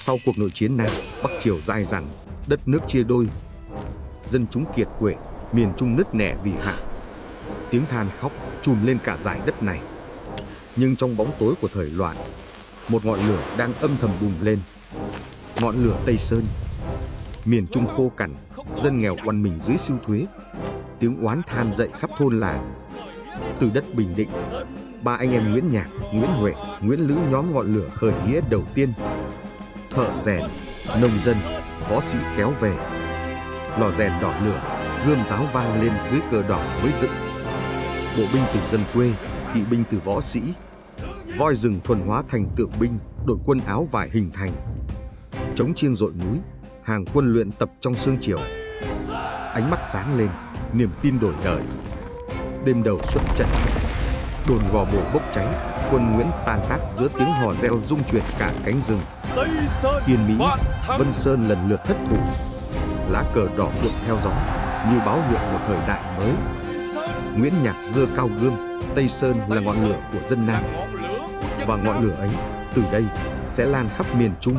Sau cuộc nội chiến Nam Bắc Triều dai dẳng, đất nước chia đôi, dân chúng kiệt quệ, miền Trung nứt nẻ vì hạn. Tiếng than khóc trùm lên cả dải đất này. Nhưng trong bóng tối của thời loạn, một ngọn lửa đang âm thầm bùng lên. Ngọn lửa Tây Sơn. Miền Trung khô cằn, dân nghèo oằn mình dưới siêu thuế. Tiếng oán than dậy khắp thôn làng. Từ đất Bình Định, ba anh em Nguyễn Nhạc, Nguyễn Huệ, Nguyễn Lữ nhóm ngọn lửa khởi nghĩa đầu tiên. Thợ rèn, nông dân, võ sĩ kéo về. Lò rèn đỏ lửa, gươm giáo vang lên dưới cờ đỏ với dựng. Bộ binh từ dân quê, kỵ binh từ võ sĩ. Voi rừng thuần hóa thành tượng binh, đội quân áo vải hình thành. Trống chiêng dội núi, hàng quân luyện tập trong sương chiều. Ánh mắt sáng lên, niềm tin đổi đời. Đêm đầu xuất trận, đồn Gò Bồ bốc cháy, quân Nguyễn tan tác giữa tiếng hò reo rung chuyển cả cánh rừng. Yên Mỹ, Vân Sơn lần lượt thất thủ. Lá cờ đỏ cuộn theo gió, như báo hiệu một thời đại mới. Nguyễn Nhạc giơ cao gươm, Tây Sơn là ngọn lửa của dân Nam. Và ngọn lửa ấy, từ đây, sẽ lan khắp miền Trung.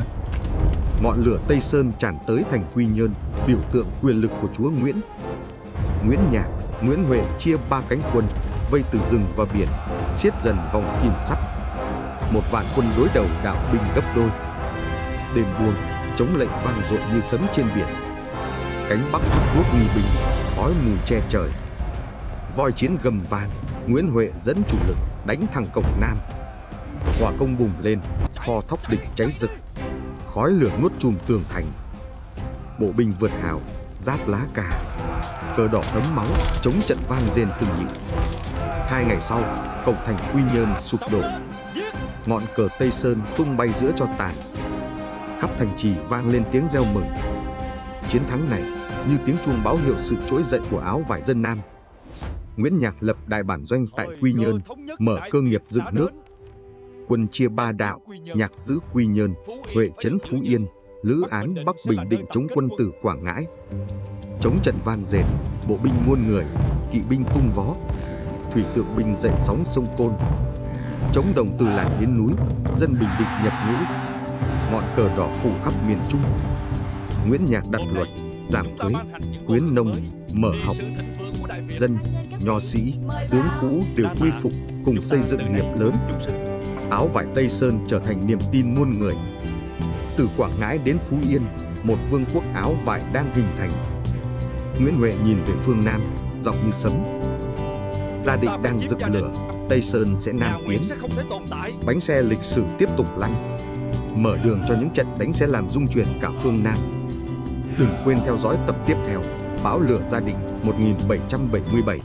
Ngọn lửa Tây Sơn tràn tới thành Quy Nhơn, biểu tượng quyền lực của chúa Nguyễn. Nguyễn Nhạc, Nguyễn Huệ chia ba cánh quân, vây từ rừng và biển, siết dần vòng kìm sắt. Một vạn quân đối đầu đạo binh gấp đôi. Đêm buông, chống lệnh vang dội như sấm trên biển. Cánh Bắc quốc nghi binh, khói mù che trời. Voi chiến gầm vang, Nguyễn Huệ dẫn chủ lực đánh thẳng cổng Nam. Hỏa công bùng lên, kho thóc địch cháy rực. Khói lửa nuốt chùm tường thành. Bộ binh vượt hào, giáp lá cà. Cờ đỏ thấm máu, chống trận vang rền từng nhịp. 2 ngày sau, cổng thành Quy Nhơn sụp đổ. Ngọn cờ Tây Sơn tung bay giữa tro tàn. Khắp thành trì vang lên tiếng reo mừng. Chiến thắng này như tiếng chuông báo hiệu sự trỗi dậy của áo vải dân Nam. Nguyễn Nhạc lập đại bản doanh tại Quy Nhơn, mở cơ nghiệp dựng nước. Quân chia ba đạo, Nhạc giữ Quy Nhơn, Huệ trấn Phú Yên, Lữ án Bắc Bình Định chống quân từ Quảng Ngãi. Chống trận vang rền, bộ binh muôn người, kỵ binh tung vó, thủy tượng binh dậy sóng sông Côn. Chống đồng từ làng đến núi, dân Bình Định nhập ngũ. Ngọn cờ đỏ phủ khắp miền Trung. Nguyễn Nhạc đặt luật, giảm thuế, khuyến nông, mở học. Dân, nho sĩ, tướng cũ đều quy phục cùng xây dựng nghiệp lớn. Áo vải Tây Sơn trở thành niềm tin muôn người. Từ Quảng Ngãi đến Phú Yên, một vương quốc áo vải đang hình thành. Nguyễn Huệ nhìn về phương Nam, giọng như sấm. Gia Định đang rực lửa, Tây Sơn sẽ nam tiến. Bánh xe lịch sử tiếp tục lăn, mở đường cho những trận đánh sẽ làm rung chuyển cả phương Nam. Đừng quên theo dõi tập tiếp theo, Bão lửa Gia Định 1777.